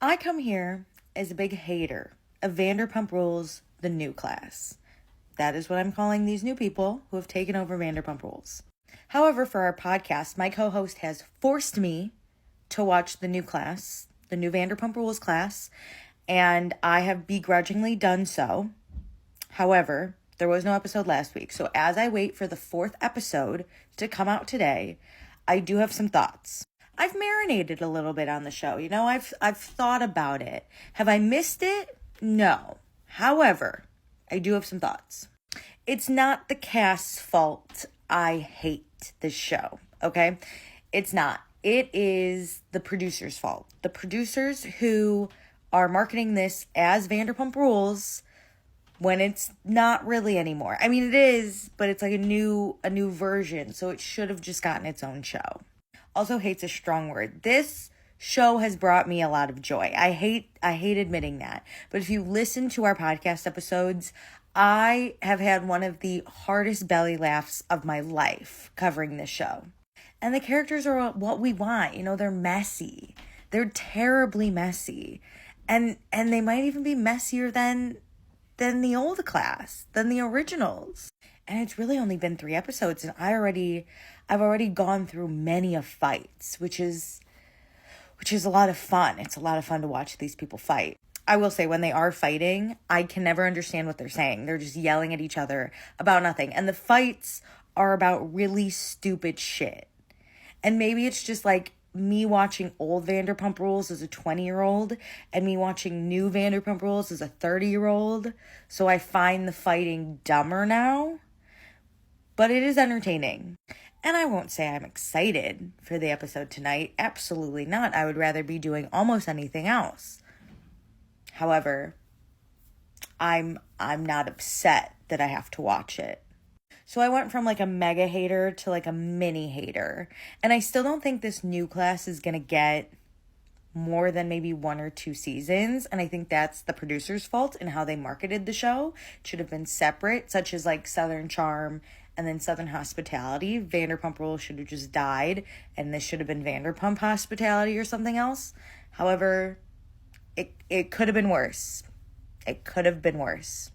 I come here as a big hater of Vanderpump Rules, the new class. That is what I'm calling these new people who have taken over Vanderpump Rules. However, for our podcast, my co-host has forced me to watch the new class, the new Vanderpump Rules class, and I have begrudgingly done so. However, there was no episode last week, so as I wait for the 4th episode to come out today, I do have some thoughts. I've marinated a little bit on the show. I've thought about it. Have I missed it? No. However, I do have some thoughts. It's not the cast's fault I hate this show, okay? It's not. It is the producers' fault. The producers who are marketing this as Vanderpump Rules when it's not really anymore. I mean, it is, but it's like a new version, so it should have just gotten its own show. Also, hate's a strong word. This show has brought me a lot of joy. I hate admitting that. But if you listen to our podcast episodes, I have had one of the hardest belly laughs of my life covering this show. And the characters are what we want. They're messy. They're terribly messy. And they might even be messier than the old class, than the originals. And it's really only been 3 episodes, and I've already gone through many of fights, which is a lot of fun. It's a lot of fun to watch these people fight. I will say, when they are fighting, I can never understand what they're saying. They're just yelling at each other about nothing. And the fights are about really stupid shit. And maybe it's just like me watching old Vanderpump Rules as a 20-year-old and me watching new Vanderpump Rules as a 30-year-old. So I find the fighting dumber now. But it is entertaining. And I won't say I'm excited for the episode tonight. Absolutely not. I would rather be doing almost anything else. However, I'm not upset that I have to watch it. So I went from like a mega hater to like a mini hater. And I still don't think this new class is going to get more than maybe 1 or 2 seasons. And I think that's the producer's fault in how they marketed the show. It should have been separate, such as like Southern Charm and then Southern Hospitality. Vanderpump Rules should have just died, and this should have been Vanderpump Hospitality or something else. However, it could have been worse. It could have been worse.